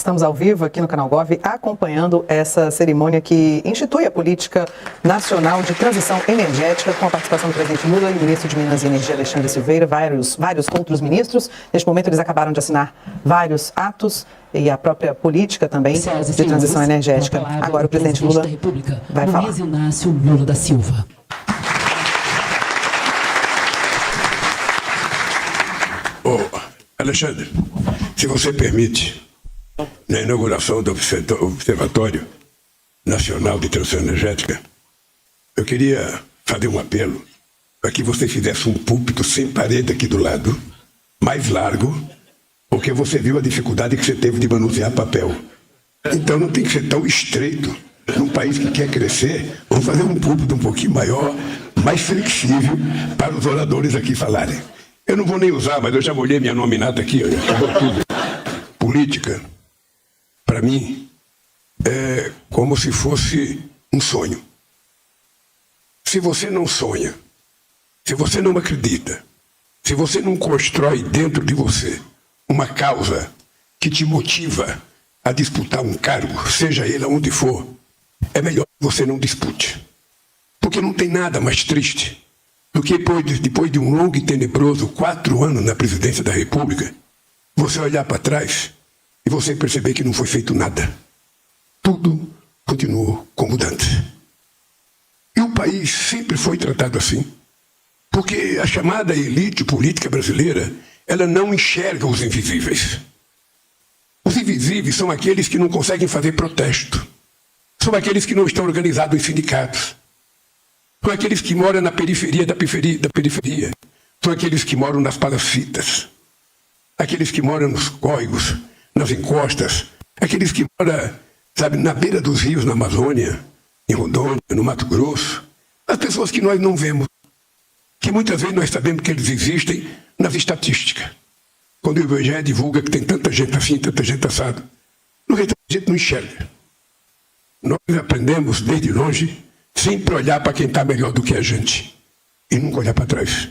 estamos ao vivo aqui no Canal Gov acompanhando essa cerimônia que institui a política nacional de transição energética com a participação do presidente Lula e do ministro de Minas e Energia, Alexandre Silveira, vários outros ministros. Neste momento eles acabaram de assinar vários atos e a própria política também de transição energética. Agora o presidente Lula vai falar. Luiz Inácio Lula da Silva. Alexandre, se você permite, na inauguração do Observatório Nacional de Transição Energética, eu queria fazer um apelo para que você fizesse um púlpito sem parede aqui do lado, mais largo, porque você viu a dificuldade que você teve de manusear papel. Então não tem que ser tão estreito. Num país que quer crescer, vamos fazer um púlpito um pouquinho maior, mais flexível, para os oradores aqui falarem. Eu não vou nem usar, mas eu já molhei minha nominata aqui, olha, acabou tudo. Política, para mim, é como se fosse um sonho. Se você não sonha, se você não acredita, se você não constrói dentro de você uma causa que te motiva a disputar um cargo, seja ele aonde for, é melhor que você não dispute. Porque não tem nada mais triste do que depois de um longo e tenebroso 4 anos na presidência da República, você olhar para trás e você perceber que não foi feito nada. Tudo continuou como antes. E o país sempre foi tratado assim, porque a chamada elite política brasileira, ela não enxerga os invisíveis. Os invisíveis são aqueles que não conseguem fazer protesto, são aqueles que não estão organizados em sindicatos, são aqueles que moram na periferia da periferia. São aqueles que moram nas palafitas. Aqueles que moram nos córregos, nas encostas. Aqueles que moram, sabe, na beira dos rios, na Amazônia, em Rondônia, no Mato Grosso. As pessoas que nós não vemos. Que muitas vezes nós sabemos que eles existem nas estatísticas. Quando o IBGE divulga que tem tanta gente assim, tanta gente assada. No resto, a gente não enxerga. Nós aprendemos desde longe sempre olhar para quem está melhor do que a gente e nunca olhar para trás.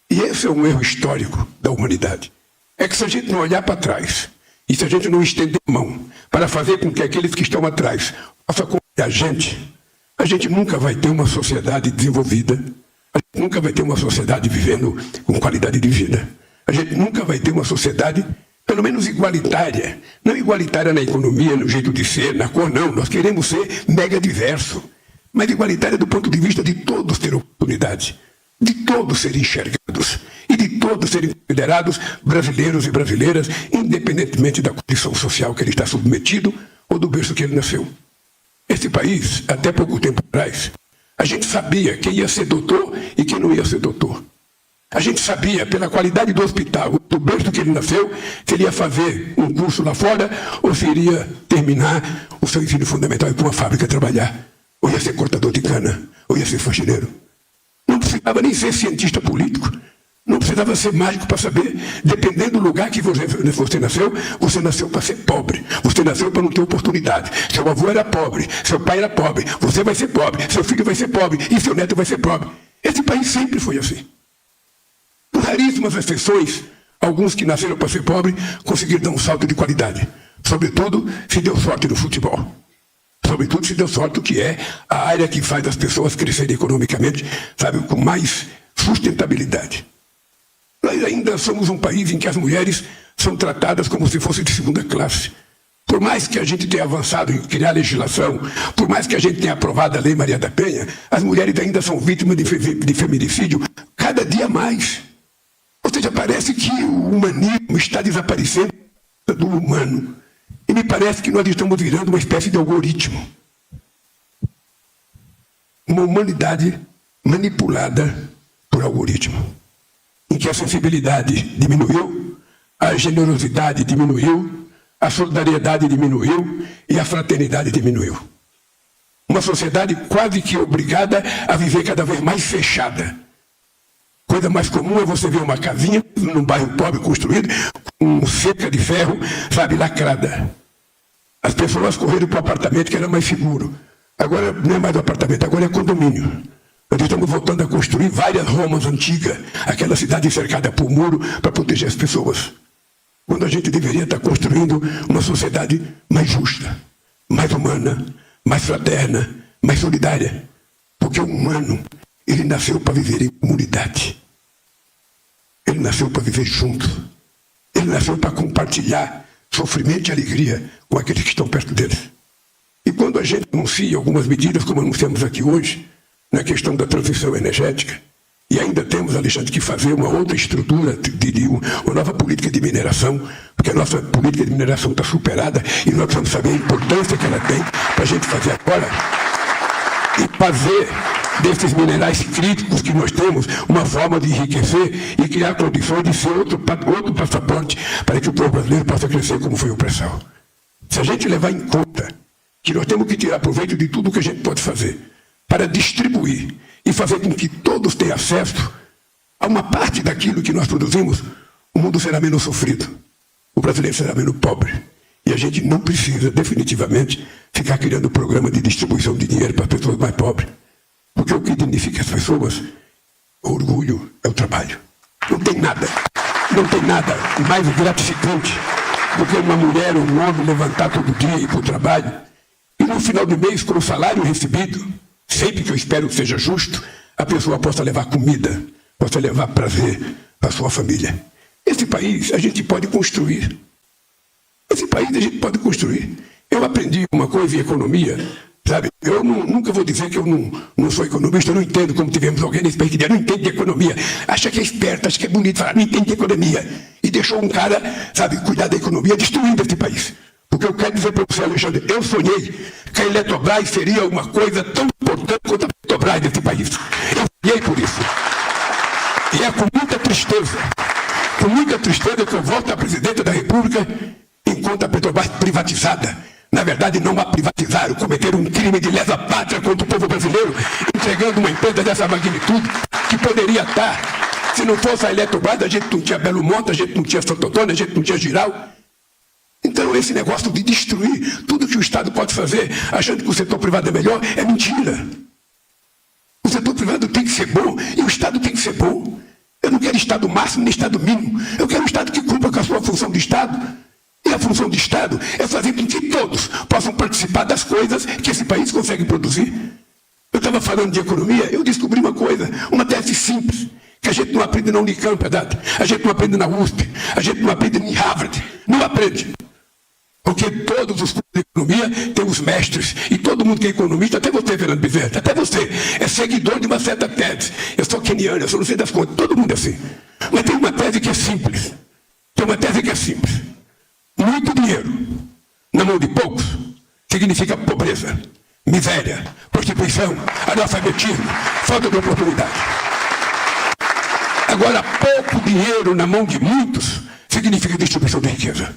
E esse é um erro histórico da humanidade. É que se a gente não olhar para trás e se a gente não estender a mão para fazer com que aqueles que estão atrás façam com a gente nunca vai ter uma sociedade desenvolvida, a gente nunca vai ter uma sociedade vivendo com qualidade de vida, a gente nunca vai ter uma sociedade pelo menos igualitária. Não igualitária na economia, no jeito de ser, na cor, não. Nós queremos ser mega diverso, mas igualitária do ponto de vista de todos terem oportunidade, de todos serem enxergados e de todos serem considerados brasileiros e brasileiras, independentemente da condição social que ele está submetido ou do berço que ele nasceu. Esse país, até pouco tempo atrás, a gente sabia quem ia ser doutor e quem não ia ser doutor. A gente sabia, pela qualidade do hospital, do berço que ele nasceu, se ele ia fazer um curso lá fora ou se iria terminar o seu ensino fundamental e ir para uma fábrica trabalhar. Ou ia ser cortador de cana, ou ia ser faxineiro. Não precisava nem ser cientista político. Não precisava ser mágico para saber. Dependendo do lugar que você nasceu para ser pobre. Você nasceu para não ter oportunidade. Seu avô era pobre, seu pai era pobre, você vai ser pobre, seu filho vai ser pobre e seu neto vai ser pobre. Esse país sempre foi assim. Por raríssimas exceções, alguns que nasceram para ser pobre conseguiram dar um salto de qualidade. Sobretudo, se deu sorte no futebol. Sobretudo se deu sorte, que é a área que faz as pessoas crescerem economicamente, sabe, com mais sustentabilidade. Nós ainda somos um país em que as mulheres são tratadas como se fossem de segunda classe. Por mais que a gente tenha avançado em criar legislação, por mais que a gente tenha aprovado a Lei Maria da Penha, as mulheres ainda são vítimas de feminicídio cada dia mais. Ou seja, parece que o humanismo está desaparecendo do humano. E me parece que nós estamos virando uma espécie de algoritmo. Uma humanidade manipulada por algoritmo. Em que a sensibilidade diminuiu, a generosidade diminuiu, a solidariedade diminuiu e a fraternidade diminuiu. Uma sociedade quase que obrigada a viver cada vez mais fechada. Coisa mais comum é você ver uma casinha num bairro pobre construído com cerca de ferro, sabe, lacrada. As pessoas correram para o apartamento que era mais seguro. Agora não é mais do apartamento, agora é condomínio. Nós estamos voltando a construir várias Romas antigas, aquela cidade cercada por muro para proteger as pessoas. quando a gente deveria estar construindo uma sociedade mais justa, mais humana, mais fraterna, mais solidária. Porque o humano, ele nasceu para viver em comunidade. Ele nasceu para viver junto. Ele nasceu para compartilhar sofrimento e alegria com aqueles que estão perto dele. E quando a gente anuncia algumas medidas, como anunciamos aqui hoje, na questão da transição energética, e ainda temos, Alexandre, que fazer uma outra estrutura, uma nova política de mineração, porque a nossa política de mineração está superada e nós precisamos saber a importância que ela tem para a gente fazer agora e fazer desses minerais críticos que nós temos uma forma de enriquecer e criar condições de ser outro passaporte para que o povo brasileiro possa crescer como foi o pré-sal. Se a gente levar em conta que nós temos que tirar proveito de tudo que a gente pode fazer para distribuir e fazer com que todos tenham acesso a uma parte daquilo que nós produzimos, o mundo será menos sofrido, o brasileiro será menos pobre. E a gente não precisa, definitivamente, ficar criando programa de distribuição de dinheiro para as pessoas mais pobres. Porque o que dignifica as pessoas, o orgulho, é o trabalho. Não tem nada mais gratificante do que uma mulher ou um homem levantar todo dia e ir para o trabalho. E no final do mês, com o salário recebido, sempre que eu espero que seja justo, a pessoa possa levar comida, possa levar prazer para a sua família. Esse país a gente pode construir. Esse país a gente pode construir. Eu aprendi uma coisa em economia, sabe? Eu nunca vou dizer que eu não sou economista, eu não entendo como tivemos alguém nesse país que não entende de economia. Acha que é esperto, acha que é bonito falar, não entende de economia. E deixou um cara, sabe, cuidar da economia, destruindo esse país. Porque eu quero dizer para você, Alexandre, eu sonhei que a Eletrobras seria uma coisa tão importante quanto a Petrobras desse país. Eu sonhei por isso. E é com muita tristeza que eu volto a presidente da República enquanto a Petrobras privatizada. Na verdade, não a privatizaram, cometeram um crime de lesa pátria contra o povo brasileiro, entregando uma empresa dessa magnitude que poderia estar. Se não fosse a Eletrobras, a gente não tinha Belo Monte, a gente não tinha Santo Antônio, a gente não tinha Giral. Então, esse negócio de destruir tudo que o Estado pode fazer, achando que o setor privado é melhor, é mentira. O setor privado tem que ser bom e o Estado tem que ser bom. Eu não quero Estado máximo nem Estado mínimo. Eu quero um Estado que cumpra com a sua função de Estado. E a função do Estado é fazer com que todos possam participar das coisas que esse país consegue produzir. Eu estava falando de economia, eu descobri uma coisa, uma tese simples, que a gente não aprende na Unicamp, a gente não aprende na USP, a gente não aprende em Harvard. Não aprende. Porque todos os cursos de economia têm os mestres. E todo mundo que é economista, até você, Fernando Bezerra, até você, é seguidor de uma certa tese. Eu sou keniano, eu sou não sei das contas, todo mundo é assim. Mas tem uma tese que é simples. Muito dinheiro na mão de poucos significa pobreza, miséria, prostituição, analfabetismo, falta de oportunidade. Agora, pouco dinheiro na mão de muitos significa distribuição de riqueza.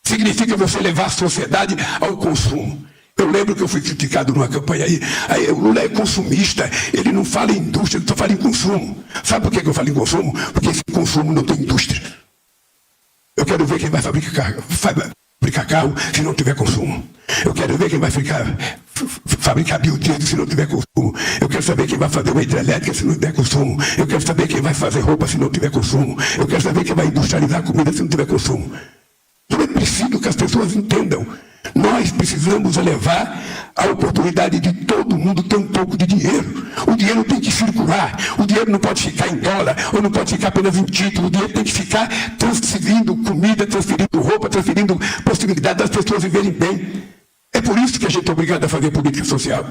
Significa você levar a sociedade ao consumo. Eu lembro que eu fui criticado numa campanha aí o Lula é consumista, ele não fala em indústria, ele só fala em consumo. Sabe por que eu falo em consumo? Porque esse consumo não tem indústria. Eu quero ver quem vai fabricar carro se não tiver consumo. Eu quero ver quem vai fabricar biodiesel se não tiver consumo. Eu quero saber quem vai fazer uma hidrelétrica se não tiver consumo. Eu quero saber quem vai fazer roupa se não tiver consumo. Eu quero saber quem vai industrializar comida se não tiver consumo. Não é preciso que as pessoas entendam. Nós precisamos levar a oportunidade de todo mundo ter um pouco de dinheiro. O dinheiro tem que circular. O dinheiro não pode ficar em dólar, ou não pode ficar apenas em título. O dinheiro tem que ficar transferindo comida, transferindo roupa, transferindo possibilidade das pessoas viverem bem. É por isso que a gente é obrigado a fazer política social.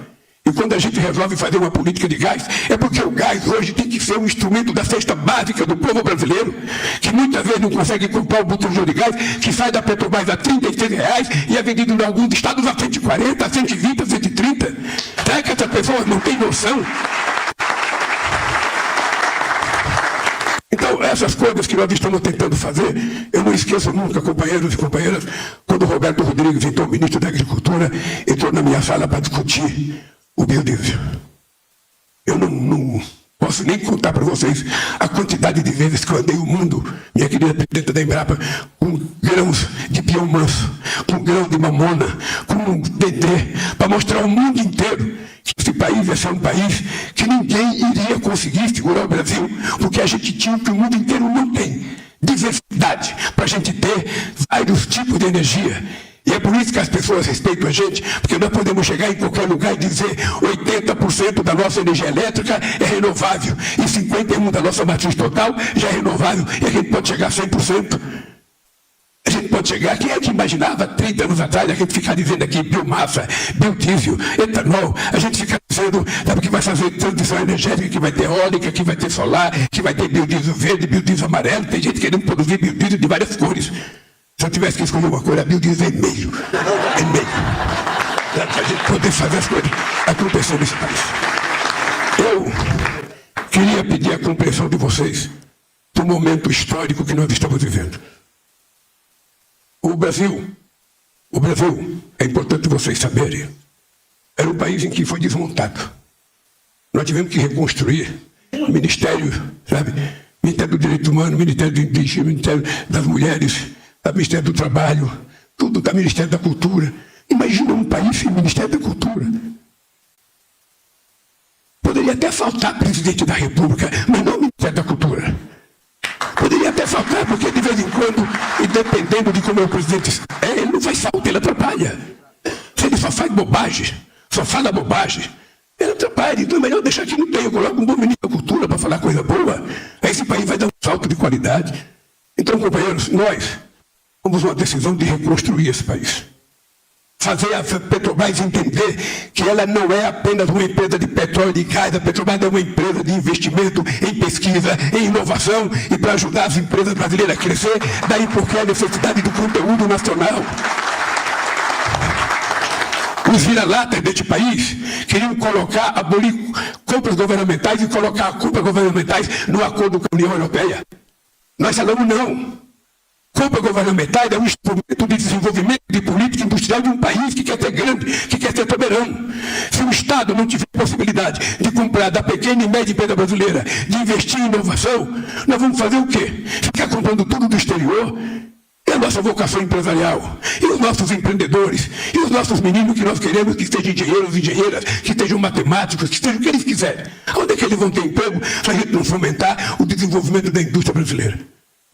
E quando a gente resolve fazer uma política de gás, é porque o gás hoje tem que ser um instrumento da cesta básica do povo brasileiro, que muitas vezes não consegue comprar o botijão de gás, que sai da Petrobras a R$36 e é vendido em alguns estados a 140, a 120, a 130. Será que essas pessoas não têm noção? Então, essas coisas que nós estamos tentando fazer, eu não esqueço nunca, companheiros e companheiras, quando o Roberto Rodrigues, então ministro da Agricultura, entrou na minha sala para discutir o biodiesel. Eu não posso nem contar para vocês a quantidade de vezes que eu andei o mundo, minha querida presidenta da Embrapa, com grãos de pião manso, com grão de mamona, com dendê, para mostrar ao mundo inteiro que esse país ia ser um país que ninguém iria conseguir segurar o Brasil, porque a gente tinha o que o mundo inteiro não tem. Diversidade, para a gente ter vários tipos de energia. E é por isso que as pessoas respeitam a gente, porque nós podemos chegar em qualquer lugar e dizer 80% da nossa energia elétrica é renovável e 51% da nossa matriz total já é renovável, e a gente pode chegar a 100%. A gente pode chegar, quem é que imaginava 30 anos atrás a gente ficar dizendo aqui biomassa, biodiesel, etanol, a gente fica dizendo, sabe, que vai fazer transição energética, que vai ter eólica, que vai ter solar, que vai ter biodiesel verde, biodiesel amarelo, tem gente querendo produzir biodiesel de várias cores. Se eu tivesse que escolher uma cor, a biodiesel é vermelho. Para a gente poder fazer as coisas acontecer nesse país. Eu queria pedir a compreensão de vocês do momento histórico que nós estamos vivendo. O Brasil, é importante vocês saberem, era um país em que foi desmontado. Nós tivemos que reconstruir o Ministério, sabe? Ministério do Direito Humano, Ministério do Indígena, Ministério das Mulheres, Ministério do Trabalho, tudo da Ministério da Cultura. Imagina um país sem Ministério da Cultura. Poderia até faltar presidente da República, mas não Ministério da Cultura. Poderia até faltar, porque de vez em quando, e dependendo de como é o presidente ele não faz falta, ele atrapalha. Se ele só faz bobagem, só fala bobagem, ele atrapalha. Então é melhor deixar que não tenha. Eu coloco um bom ministro da Cultura para falar coisa boa, aí esse país vai dar um salto de qualidade. Então, companheiros, nós tomamos uma decisão de reconstruir esse país. Fazer a Petrobras entender que ela não é apenas uma empresa de petróleo e gás. A Petrobras é uma empresa de investimento em pesquisa, em inovação e para ajudar as empresas brasileiras a crescer. Daí porque a necessidade do conteúdo nacional. Os vira-latas deste país queriam abolir compras governamentais e colocar compras governamentais no acordo com a União Europeia. Nós falamos não. Compra governamental é um instrumento de desenvolvimento de política industrial de um país que quer ser grande, que quer ser soberano. Se o Estado não tiver possibilidade de comprar da pequena e média empresa brasileira, de investir em inovação, nós vamos fazer o quê? Ficar comprando tudo do exterior? E a nossa vocação empresarial? E os nossos empreendedores? E os nossos meninos que nós queremos que sejam engenheiros, engenheiras, que sejam matemáticos, que sejam o que eles quiserem? Onde é que eles vão ter emprego se a gente não fomentar o desenvolvimento da indústria brasileira?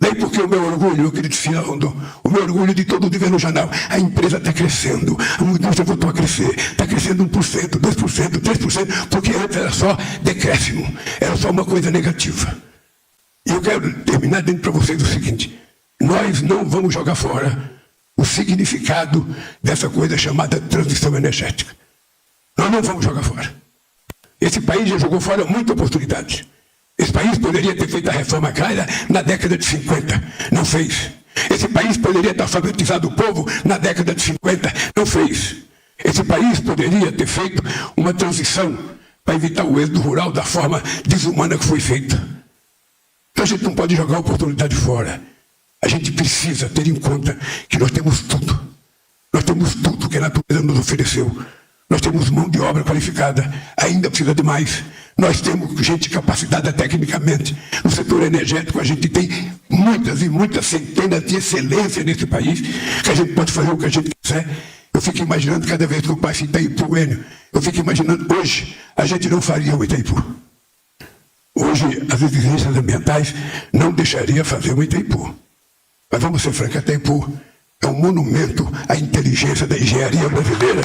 Daí porque o meu orgulho, meu querido Cialdo, o meu orgulho de todo o governo jornal, a empresa está crescendo, a indústria voltou a crescer, está crescendo 1%, 2%, 3%, porque antes era só decréscimo, era só uma coisa negativa. E eu quero terminar dizendo para vocês o seguinte, nós não vamos jogar fora o significado dessa coisa chamada transição energética. Nós não vamos jogar fora. Esse país já jogou fora muita oportunidade. Esse país poderia ter feito a reforma agrária na década de 50, não fez. Esse país poderia ter alfabetizado o povo na década de 50, não fez. Esse país poderia ter feito uma transição para evitar o êxodo rural da forma desumana que foi feita. Então a gente não pode jogar a oportunidade fora. A gente precisa ter em conta que nós temos tudo. Nós temos tudo que a natureza nos ofereceu. Nós temos mão de obra qualificada, ainda precisa de mais. Nós temos gente capacitada tecnicamente. No setor energético, a gente tem muitas e muitas centenas de excelência nesse país, que a gente pode fazer o que a gente quiser. Eu fico imaginando, cada vez que eu passo em Itaipu, Enio, eu fico imaginando, hoje, a gente não faria o Itaipu. Hoje, as exigências ambientais não deixariam fazer o Itaipu. Mas vamos ser francos, Itaipu é um monumento à inteligência da engenharia brasileira.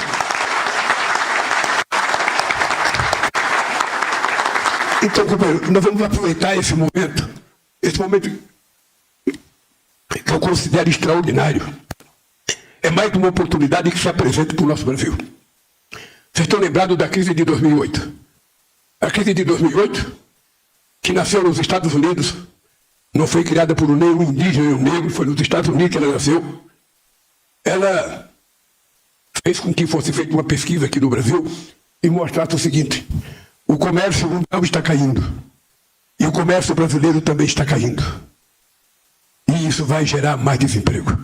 Então, companheiro, nós vamos aproveitar esse momento que eu considero extraordinário. É mais uma oportunidade que se apresenta para o nosso Brasil. Vocês estão lembrados da crise de 2008? A crise de 2008, que nasceu nos Estados Unidos, não foi criada por nenhum indígena nem um negro, foi nos Estados Unidos que ela nasceu. Ela fez com que fosse feita uma pesquisa aqui no Brasil e mostrasse o seguinte: o comércio mundial está caindo. E o comércio brasileiro também está caindo. E isso vai gerar mais desemprego.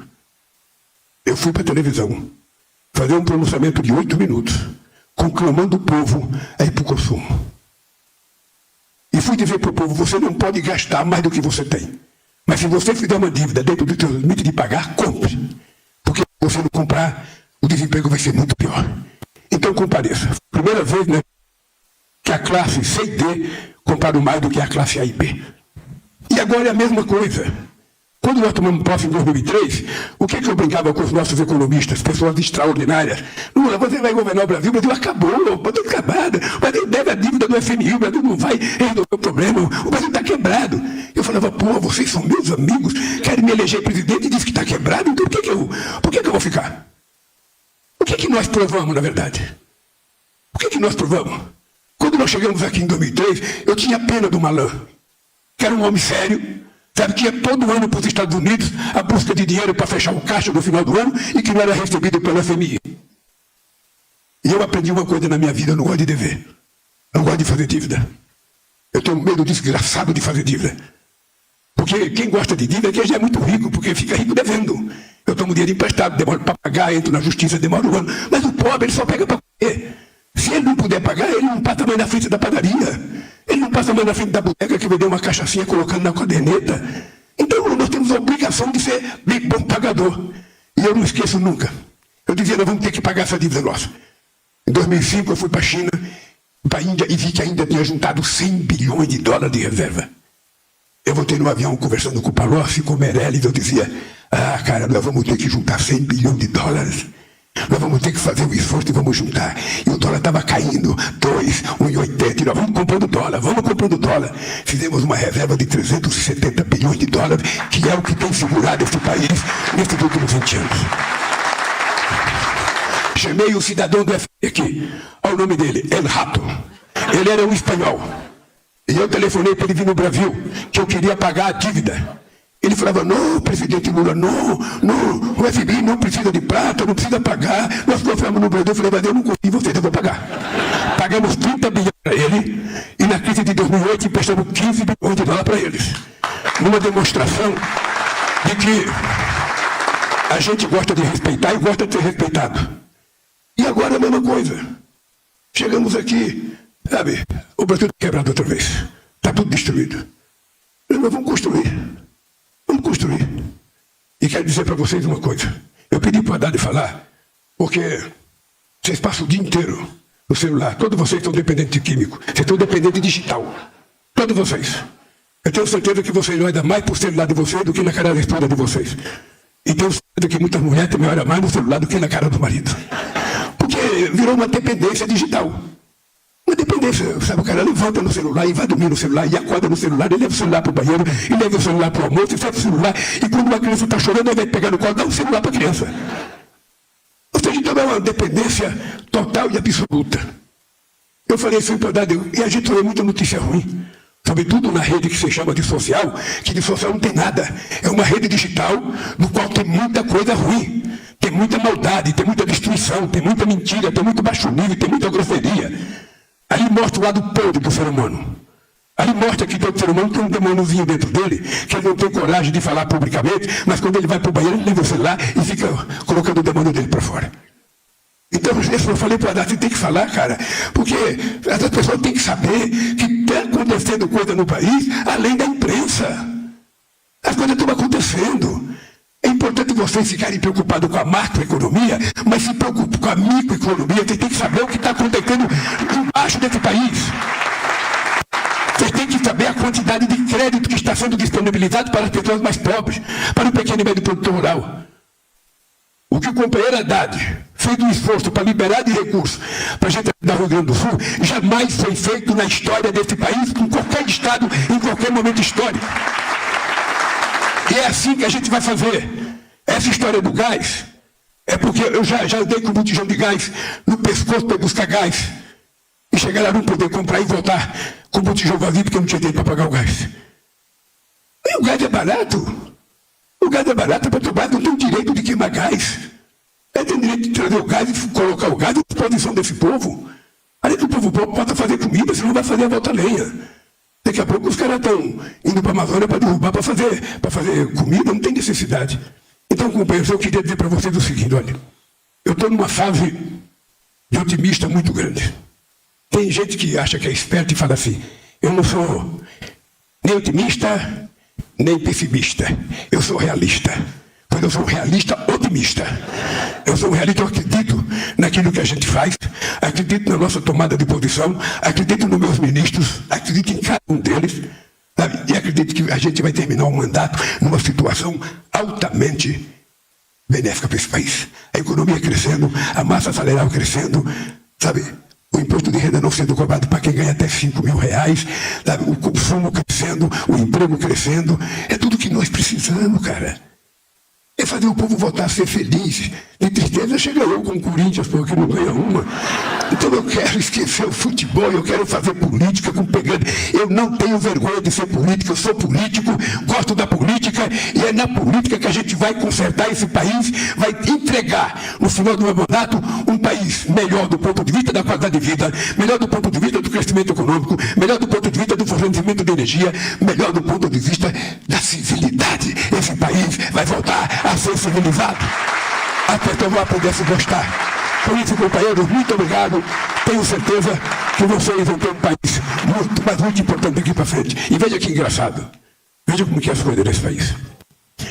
Eu fui para a televisão fazer um pronunciamento de 8 minutos, conclamando o povo a ir para o consumo. E fui dizer para o povo, você não pode gastar mais do que você tem. Mas se você fizer uma dívida dentro do seu limite de pagar, compre. Porque se você não comprar, o desemprego vai ser muito pior. Então compareça. Primeira vez, né, que a classe C e D compraram mais do que a classe A e B. E agora é a mesma coisa. Quando nós tomamos posse em 2003, o que eu brincava com os nossos economistas, pessoas extraordinárias? Lula, você vai governar o Brasil acabou, o Brasil está acabado, o Brasil deve a dívida do FMI, o Brasil não vai resolver o problema, o Brasil está quebrado. Eu falava, pô, vocês são meus amigos, querem me eleger presidente e diz que está quebrado, então por que eu vou ficar? O que nós provamos, na verdade? O que nós provamos? Quando nós chegamos aqui em 2003, eu tinha pena do Malan, que era um homem sério, sabe, que ia todo ano para os Estados Unidos a busca de dinheiro para fechar o caixa no final do ano e que não era recebido pela FMI. E eu aprendi uma coisa na minha vida, eu não gosto de dever. Não gosto de fazer dívida. Eu tenho medo desgraçado de fazer dívida. Porque quem gosta de dívida é quem já é muito rico, porque fica rico devendo. Eu tomo dinheiro emprestado, demoro para pagar, entro na justiça, demora um ano. Mas o pobre, ele só pega para comer. Se ele não puder pagar, ele não passa mais na frente da padaria. Ele não passa mais na frente da boteca que vendeu uma cachaçinha colocando na caderneta. Então nós temos a obrigação de ser bem bom pagador. E eu não esqueço nunca. Eu dizia, nós vamos ter que pagar essa dívida nossa. Em 2005 eu fui para a China, para a Índia, e vi que a Índia tinha juntado 100 bilhões de dólares de reserva. Eu voltei no avião conversando com o Palocci, com o Meirelles, eu dizia, cara, nós vamos ter que juntar 100 bilhões de dólares. Nós vamos ter que fazer o esforço e vamos juntar. E o dólar estava caindo, 2, 1,80. E nós vamos comprando dólar. Fizemos uma reserva de 370 bilhões de dólares, que é o que tem segurado este país nesses últimos 20 anos. Chamei o cidadão do FMI aqui, olha o nome dele, El Rato. Ele era um espanhol. E eu telefonei para ele vir no Brasil, que eu queria pagar a dívida. Ele falava, não, presidente Lula, não, o FMI não precisa de prata, não precisa pagar. Nós confiamos no Brasil. Eu falei, mas eu não confio em vocês, eu vou pagar. Pagamos 30 bilhões para ele, e na crise de 2008 emprestamos 15 bilhões de dólares para eles. Numa demonstração de que a gente gosta de respeitar e gosta de ser respeitado. E agora a mesma coisa. Chegamos aqui, sabe, o Brasil está quebrado outra vez. Está tudo destruído. Nós vamos construir. Vamos construir. E quero dizer para vocês uma coisa. Eu pedi para o Haddad falar, porque vocês passam o dia inteiro no celular. Todos vocês estão dependentes de químico. Vocês estão dependentes de digital. Todos vocês. Eu tenho certeza que vocês olham mais para o celular de vocês do que na cara da esposa de vocês. E tenho certeza que muitas mulheres também olham mais no celular do que na cara do marido. Porque virou uma dependência digital. Uma dependência, sabe, o cara levanta no celular e vai dormir no celular, e acorda no celular, e leva o celular para o banheiro, e leva o celular para o almoço, e leva o celular, e quando uma criança está chorando, ele vai pegar no colo, dá um celular para a criança. Ou seja, então é uma dependência total e absoluta. Eu falei isso para Haddad, e a gente vê muita notícia ruim, sobretudo na rede que se chama de social, que de social não tem nada. É uma rede digital no qual tem muita coisa ruim, tem muita maldade, tem muita destruição, tem muita mentira, tem muito baixo nível, tem muita grosseria. Ali mostra o lado podre do ser humano. Ali mostra que todo ser humano tem um demôniozinho dentro dele, que ele não tem coragem de falar publicamente, mas quando ele vai para o banheiro, ele leva o celular e fica colocando o demônio dele para fora. Então, eu falei para o Haddad, você tem que falar, cara, porque essas pessoas têm que saber que está acontecendo coisa no país, além da imprensa. As coisas estão acontecendo. É importante vocês ficarem preocupados com a macroeconomia, mas se preocupem com a microeconomia. Vocês têm que saber o que está acontecendo embaixo desse país. Vocês têm que saber a quantidade de crédito que está sendo disponibilizado para as pessoas mais pobres, para o pequeno e médio produtor rural. O que o companheiro Haddad fez um esforço para liberar de recursos para a gente dar o Rio Grande do Sul, jamais foi feito na história desse país, em qualquer estado, em qualquer momento histórico. E é assim que a gente vai fazer. Essa história do gás, é porque eu já andei com um botijão de gás no pescoço para buscar gás. E chegar lá não poder comprar e voltar com o botijão vazio porque eu não tinha dinheiro para pagar o gás. E o gás é barato. O gás é barato, a Petrobras não tem o direito de queimar gás. Ela tem o direito de trazer o gás e colocar o gás à disposição desse povo. Além do povo possa fazer comida, senão vai fazer a volta lenha. Daqui a pouco os caras estão indo para a Amazônia para derrubar, para fazer comida, não tem necessidade. Então, companheiros, eu queria dizer para vocês o seguinte, olha, eu estou numa fase de otimista muito grande. Tem gente que acha que é esperto e fala assim, eu não sou nem otimista, nem pessimista, eu sou realista. Pois eu sou um realista otimista. Eu sou um realista, eu acredito naquilo que a gente faz, acredito na nossa tomada de posição, acredito nos meus ministros, acredito em cada um deles. Sabe? E acredito que a gente vai terminar o mandato numa situação altamente benéfica para esse país. A economia crescendo, a massa salarial crescendo, sabe? O imposto de renda não sendo cobrado para quem ganha até R$5.000, sabe? O consumo crescendo, o emprego crescendo. É tudo que nós precisamos, cara. É fazer o povo voltar a ser feliz. De tristeza chega eu com o Corinthians, porque não ganha uma. Então eu quero esquecer o futebol, eu quero fazer política com pegando. Eu não tenho vergonha de ser político, eu sou político, gosto da política, e é na política que a gente vai consertar esse país, vai entregar, no final do meu mandato, um país melhor do ponto de vista da qualidade de vida, melhor do ponto de vista do crescimento econômico, melhor do ponto de vista do fornecimento de energia, melhor do ponto de vista da civilidade. Esse país vai voltar a ser civilizado. Até que eu vou aprender a se gostar. Por isso, companheiros, muito obrigado. Tenho certeza que vocês vão ter um país muito, mas muito importante daqui para frente. E veja que engraçado. Veja como que é as coisas nesse país.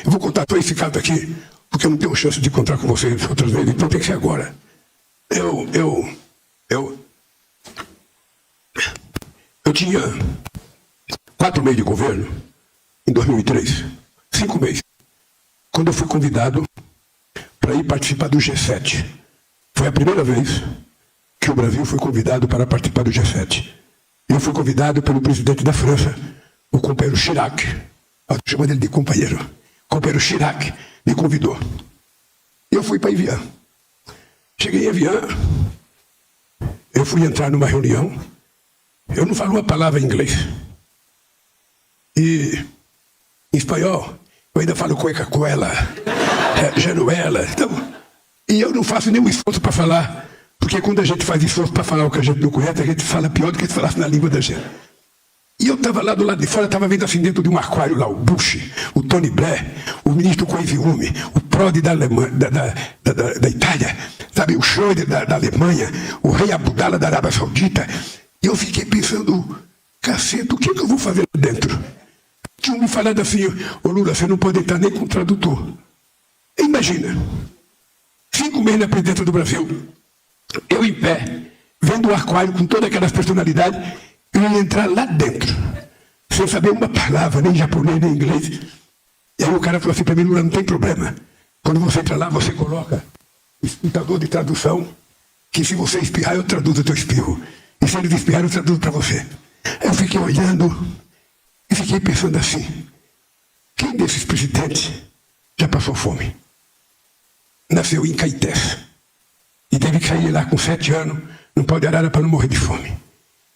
Eu vou contar todo esse caso aqui, porque eu não tenho chance de encontrar com vocês outras vezes, então tem que ser agora. Eu tinha 4 meses de governo em 2003. 5 meses. Quando eu fui convidado para ir participar do G7. Foi a primeira vez que o Brasil foi convidado para participar do G7. Eu fui convidado pelo presidente da França, o companheiro Chirac. Eu estou chamando ele de companheiro. O companheiro Chirac me convidou. Eu fui para Evian. Cheguei em Evian. Eu fui entrar numa reunião. Eu não falo uma palavra em inglês. E em espanhol, eu ainda falo Coca-Cola, Januela. Então, e eu não faço nenhum esforço para falar, porque quando a gente faz esforço para falar o que a gente não conhece, a gente fala pior do que se falasse na língua da gente. E eu estava lá do lado de fora, estava vendo assim dentro de um aquário lá, o Bush, o Tony Blair, o ministro Koizumi, o Prodi da Itália, sabe, o Schröder da Alemanha, o rei Abdala da Arábia Saudita. E eu fiquei pensando, cacete, o que eu vou fazer lá dentro? Tinham me falado assim, ô Lula, você não pode entrar nem com tradutor. Imagina, 5 meses na presidência do Brasil, eu em pé, vendo o aquário com todas aquelas personalidades, eu ia entrar lá dentro, sem saber uma palavra, nem japonês, nem inglês. E aí o cara falou assim para mim, Lula, não tem problema. Quando você entra lá, você coloca o escutador de tradução, que se você espirrar, eu traduzo o teu espirro. E se eles espirrar, eu traduzo para você. Eu fiquei olhando e fiquei pensando assim, quem desses presidentes já passou fome? Nasceu em Caetés e teve que sair lá com 7 anos, não pode arara para não morrer de fome.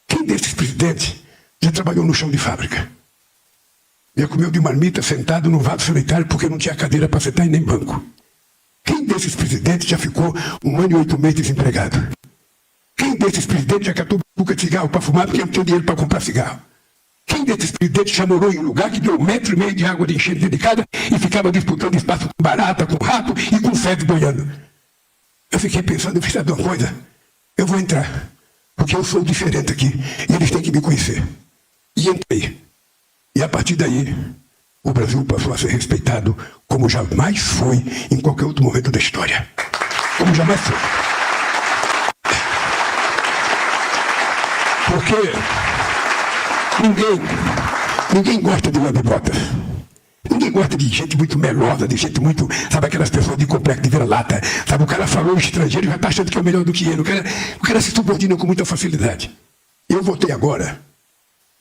Quem desses presidentes já trabalhou no chão de fábrica? Já comeu de marmita sentado no vaso sanitário porque não tinha cadeira para sentar e nem banco? Quem desses presidentes já ficou 1 ano e 8 meses desempregado? Quem desses presidentes já catou buca de cigarro para fumar porque não tinha dinheiro para comprar cigarro? Quem desses presidentes já morou em um lugar que deu 1,5 metro de água de enchente dedicada e ficava disputando espaço com barata, com rato e com febre boiando? Eu fiquei pensando, eu fiz uma coisa, eu vou entrar, porque eu sou diferente aqui e eles têm que me conhecer. E entrei. E a partir daí, o Brasil passou a ser respeitado como jamais foi em qualquer outro momento da história. Como jamais foi. Porque ninguém gosta de lambe-botas. Ninguém gosta de gente muito melosa, de gente muito, sabe, aquelas pessoas de complexo de vira-lata. Sabe, o cara falou estrangeiro e já está achando que é melhor do que ele. O cara se subordina com muita facilidade. Eu voltei agora,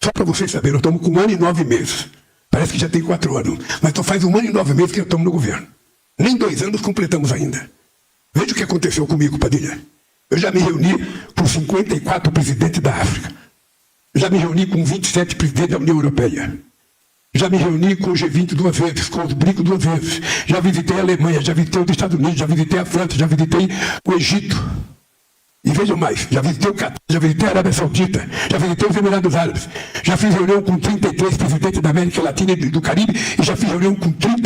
só para vocês saberem, nós estamos com 1 ano e 9 meses. Parece que já tem 4 anos. Mas só faz 1 ano e 9 meses que nós estamos no governo. Nem 2 anos completamos ainda. Veja o que aconteceu comigo, Padilha. Eu já me reuni com 54 presidentes da África. Já me reuni com 27 presidentes da União Europeia. Já me reuni com o G20 2 vezes, com os BRICS 2 vezes. Já visitei a Alemanha, já visitei os Estados Unidos, já visitei a França, já visitei o Egito. E vejam mais, já visitei o Catar, já visitei a Arábia Saudita, já visitei os Emirados Árabes. Já fiz reunião com 33 presidentes da América Latina e do Caribe e já fiz reunião com 15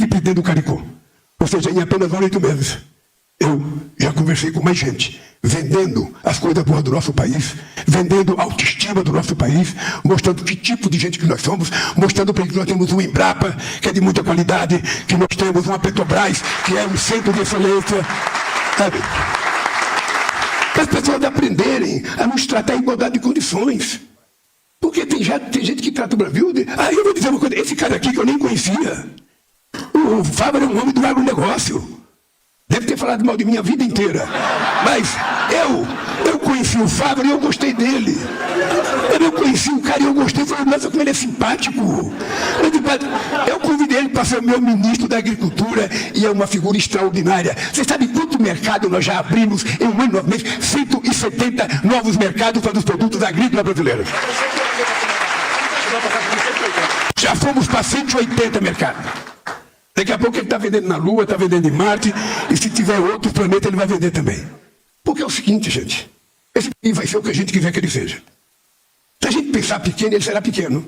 presidentes do CARICOM. Ou seja, em apenas 8 meses. Eu já conversei com mais gente, vendendo as coisas boas do nosso país, vendendo a autoestima do nosso país, mostrando que tipo de gente que nós somos, mostrando para eles que nós temos um Embrapa, que é de muita qualidade, que nós temos uma Petrobras, que é um centro de excelência, sabe? Para as pessoas aprenderem a nos tratar em igualdade de condições. Porque tem Tem gente que trata o Brasil de... eu vou dizer uma coisa, esse cara aqui que eu nem conhecia, o Fávaro é um homem do agronegócio. Deve ter falado mal de mim a vida inteira. Mas eu conheci o Fávaro e eu gostei dele. Eu conheci o cara e eu gostei. Falei, nossa, como ele é simpático. Eu convidei ele para ser meu ministro da Agricultura e é uma figura extraordinária. Você sabe quanto mercado nós já abrimos em um ano, 9 meses? 170 novos mercados para os produtos agrícolas brasileiros. Já fomos para 180 mercados. Daqui a pouco ele está vendendo na Lua, está vendendo em Marte, e se tiver outro planeta ele vai vender também. Porque é o seguinte, gente, esse país vai ser o que a gente quiser que ele seja. Se a gente pensar pequeno, ele será pequeno.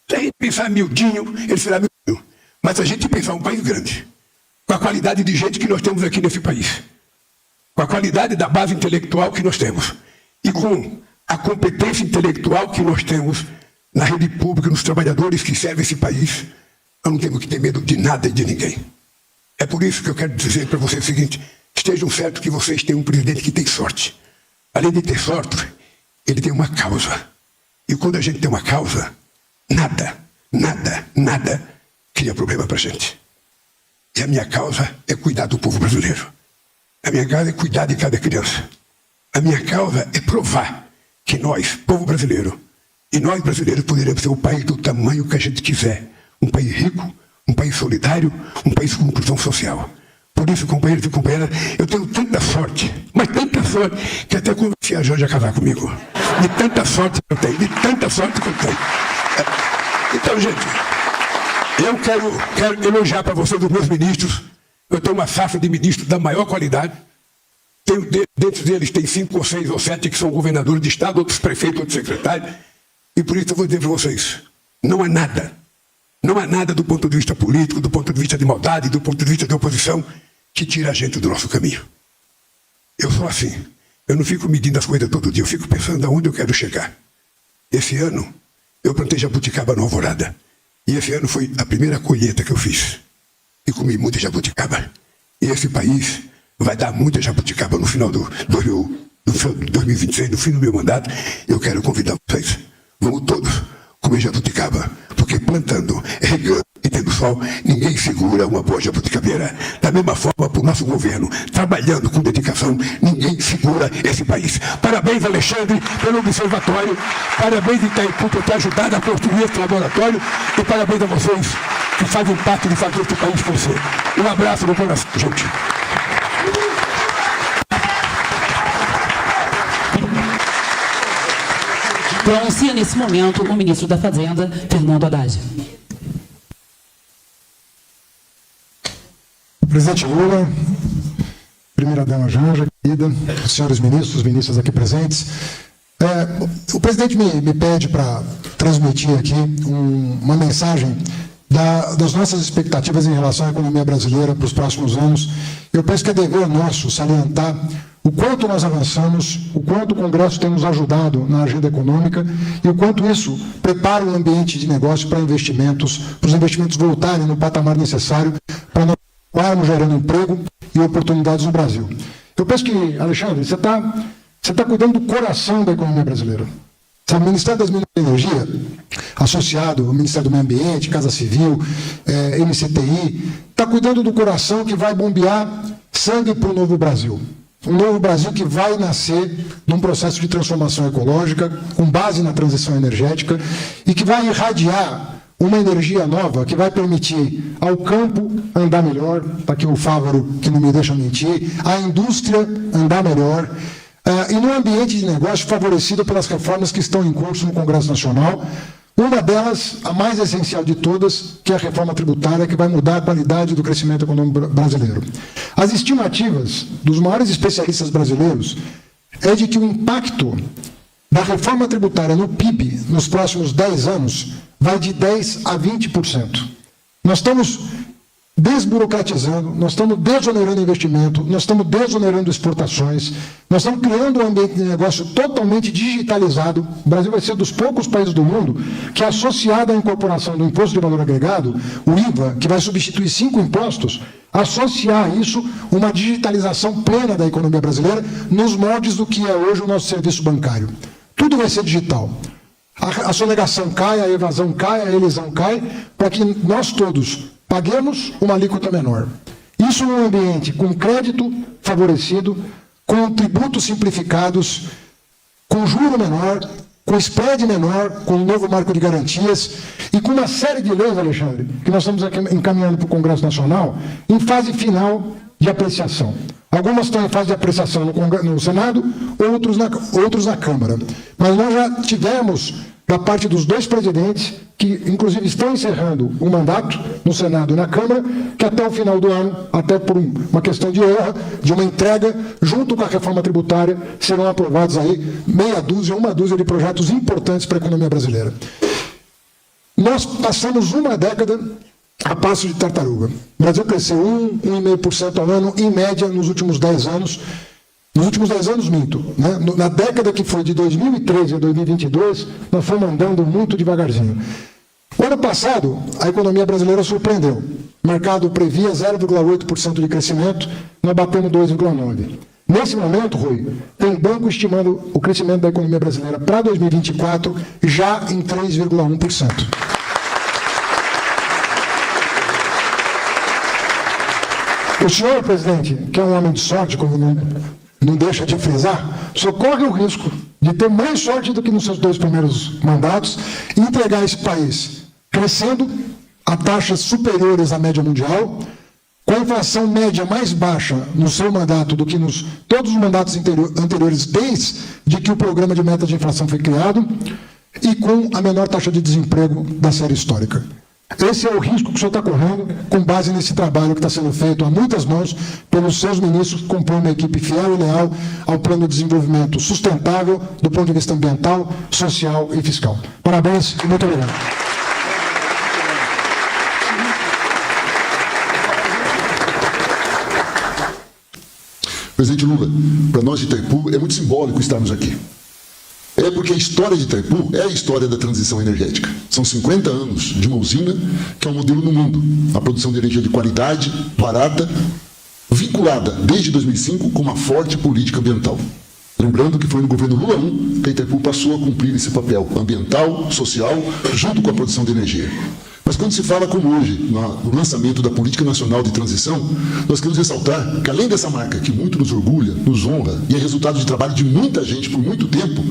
Se a gente pensar miudinho, ele será miudinho. Mas se a gente pensar um país grande, com a qualidade de gente que nós temos aqui nesse país, com a qualidade da base intelectual que nós temos, e com a competência intelectual que nós temos na rede pública, nos trabalhadores que servem esse país, nós não temos que ter medo de nada e de ninguém. É por isso que eu quero dizer para vocês o seguinte: estejam certos que vocês têm um presidente que tem sorte. Além de ter sorte, ele tem uma causa. E quando a gente tem uma causa, nada cria problema para a gente. E a minha causa é cuidar do povo brasileiro. A minha causa é cuidar de cada criança. A minha causa é provar que nós, povo brasileiro, e nós brasileiros poderemos ser o país do tamanho que a gente quiser. Um país rico, um país solidário, um país com inclusão social. Por isso, companheiros e companheiras, eu tenho tanta sorte, mas tanta sorte, que até convenci a Janja a casar comigo. De tanta sorte que eu tenho, de tanta sorte que eu tenho. Então, gente, eu quero elogiar para vocês os meus ministros. Eu tenho uma safra de ministros da maior qualidade. Dentro deles tem 5 ou 6 ou 7 que são governadores de estado, outros prefeitos, outros secretários. E por isso eu vou dizer para vocês, não há nada do ponto de vista político, do ponto de vista de maldade, do ponto de vista de oposição, que tira a gente do nosso caminho. Eu sou assim. Eu não fico medindo as coisas todo dia, eu fico pensando aonde eu quero chegar. Esse ano, eu plantei jabuticaba na Alvorada. E esse ano foi a primeira colheita que eu fiz. E comi muita jabuticaba. E esse país vai dar muita jabuticaba no final do 2026, no fim do meu mandato. Eu quero convidar vocês. Vamos todos comer jabuticaba, porque plantando, regando e tendo sol, ninguém segura uma boa jabuticabeira. Da mesma forma, para o nosso governo, trabalhando com dedicação, ninguém segura esse país. Parabéns, Alexandre, pelo observatório, parabéns, Itaipu, por ter ajudado a construir esse laboratório, e parabéns a vocês que fazem parte de fazer esse país crescer. Um abraço no coração, gente. Pronuncia nesse momento o ministro da Fazenda, Fernando Haddad. Presidente Lula, primeira-dama Janja, querida, os senhores ministros, ministras aqui presentes. O presidente me pede para transmitir aqui uma mensagem das nossas expectativas em relação à economia brasileira para os próximos anos. Eu penso que é dever nosso salientar o quanto nós avançamos, o quanto o Congresso tem nos ajudado na agenda econômica e o quanto isso prepara o ambiente de negócio para investimentos, para os investimentos voltarem no patamar necessário para nós continuarmos gerando emprego e oportunidades no Brasil. Eu penso que, Alexandre, você tá cuidando do coração da economia brasileira. Sabe, o Ministério das Minas e Energia, associado ao Ministério do Meio Ambiente, Casa Civil, MCTI, está cuidando do coração que vai bombear sangue para o novo Brasil. Um novo Brasil que vai nascer de um processo de transformação ecológica, com base na transição energética, e que vai irradiar uma energia nova que vai permitir ao campo andar melhor, está aqui o Fávaro que não me deixa mentir, a indústria andar melhor, e num ambiente de negócio favorecido pelas reformas que estão em curso no Congresso Nacional. Uma delas, a mais essencial de todas, que é a reforma tributária, que vai mudar a qualidade do crescimento econômico brasileiro. As estimativas dos maiores especialistas brasileiros é de que o impacto da reforma tributária no PIB nos próximos 10 anos vai de 10% a 20%. Nós estamos desburocratizando, nós estamos desonerando investimento, nós estamos desonerando exportações, nós estamos criando um ambiente de negócio totalmente digitalizado. O Brasil vai ser dos poucos países do mundo que, associado à incorporação do Imposto de Valor Agregado, o IVA, que vai substituir 5 impostos, associar a isso uma digitalização plena da economia brasileira nos moldes do que é hoje o nosso serviço bancário. Tudo vai ser digital. a sonegação caia, a evasão caia, a elisão caia, para que nós todos paguemos uma alíquota menor. Isso num ambiente com crédito favorecido, com tributos simplificados, com juro menor, com spread menor, com um novo marco de garantias e com uma série de leis, Alexandre, que nós estamos aqui encaminhando para o Congresso Nacional em fase final de apreciação. Algumas estão em fase de apreciação no Senado, outros na Câmara. Mas nós já tivemos, da parte dos dois presidentes, que inclusive estão encerrando o mandato no Senado e na Câmara, que até o final do ano, até por uma questão de honra, de uma entrega, junto com a reforma tributária, serão aprovados aí uma dúzia de projetos importantes para a economia brasileira. Nós passamos uma década a passo de tartaruga. O Brasil cresceu 1,5% ao ano, em média, nos últimos 10 anos. Nos últimos 10 anos, minto. Né? Na década que foi de 2013 a 2022, nós fomos andando muito devagarzinho. O ano passado, a economia brasileira surpreendeu. O mercado previa 0,8% de crescimento, nós batemos 2,9%. Nesse momento, Rui, tem banco estimando o crescimento da economia brasileira para 2024 já em 3,1%. O senhor, presidente, que é um homem de sorte, como não deixa de frisar, só corre o risco de ter mais sorte do que nos seus 2 primeiros mandatos e entregar esse país crescendo a taxas superiores à média mundial, com a inflação média mais baixa no seu mandato do que nos todos os mandatos anteriores, desde que o programa de meta de inflação foi criado, e com a menor taxa de desemprego da série histórica. Esse é o risco que o senhor está correndo, com base nesse trabalho que está sendo feito a muitas mãos pelos seus ministros, compondo uma equipe fiel e leal ao plano de desenvolvimento sustentável do ponto de vista ambiental, social e fiscal. Parabéns e muito obrigado. Presidente Lula, para nós de Itaipu é muito simbólico estarmos aqui. É porque a história de Itaipu é a história da transição energética. São 50 anos de uma usina que é um modelo no mundo. A produção de energia de qualidade, barata, vinculada desde 2005 com uma forte política ambiental. Lembrando que foi no governo Lula I que Itaipu passou a cumprir esse papel ambiental, social, junto com a produção de energia. Mas quando se fala como hoje, no lançamento da Política Nacional de Transição, nós queremos ressaltar que além dessa marca que muito nos orgulha, nos honra e é resultado de trabalho de muita gente por muito tempo,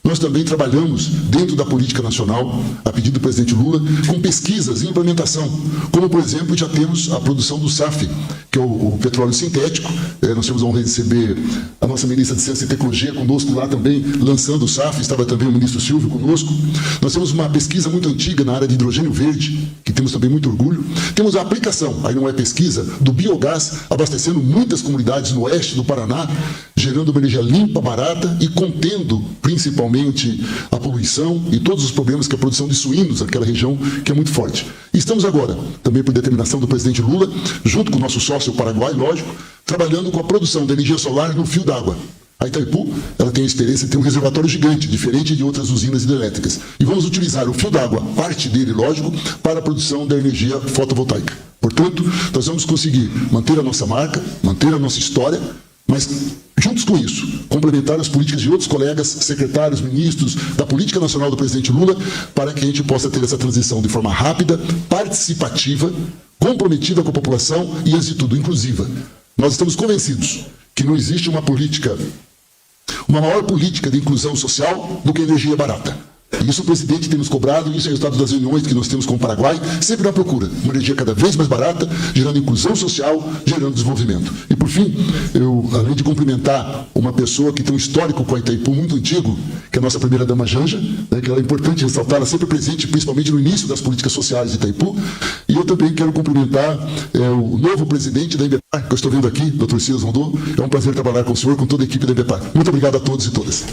nós também trabalhamos dentro da política nacional, a pedido do presidente Lula, com pesquisas e implementação, como por exemplo já temos a produção do SAF, que é o petróleo sintético. Nós temos a honra de receber a nossa ministra de Ciência e Tecnologia conosco lá também, lançando o SAF, estava também o ministro Silvio conosco. Nós temos uma pesquisa muito antiga na área de hidrogênio verde, que temos também muito orgulho. Temos a aplicação, aí não é pesquisa, do biogás, abastecendo muitas comunidades no oeste do Paraná, gerando uma energia limpa, barata e contendo principalmente a poluição e todos os problemas que a produção de suínos naquela região, que é muito forte. E estamos agora, também por determinação do presidente Lula, junto com o nosso sócio Paraguai, lógico, trabalhando com a produção de energia solar no fio d'água. A Itaipu, ela tem a experiência de ter um reservatório gigante, diferente de outras usinas hidrelétricas. E vamos utilizar o fio d'água, parte dele, lógico, para a produção da energia fotovoltaica. Portanto, nós vamos conseguir manter a nossa marca, manter a nossa história, mas, juntos com isso, complementar as políticas de outros colegas, secretários, ministros, da política nacional do presidente Lula, para que a gente possa ter essa transição de forma rápida, participativa, comprometida com a população e, antes de tudo, inclusiva. Nós estamos convencidos que não existe uma maior política de inclusão social do que a energia barata. E isso o presidente tem nos cobrado, e isso é resultado das reuniões que nós temos com o Paraguai, sempre na procura. Uma energia cada vez mais barata, gerando inclusão social, gerando desenvolvimento. E por fim, eu, além de cumprimentar uma pessoa que tem um histórico com a Itaipu muito antigo, que é a nossa primeira-dama Janja, né, que ela é importante ressaltar, ela é sempre presente, principalmente no início das políticas sociais de Itaipu. E eu também quero cumprimentar o novo presidente da Embepar, que eu estou vendo aqui, Dr. Silas Rondô. É um prazer trabalhar com o senhor, com toda a equipe da Embepar. Muito obrigado a todos e todas.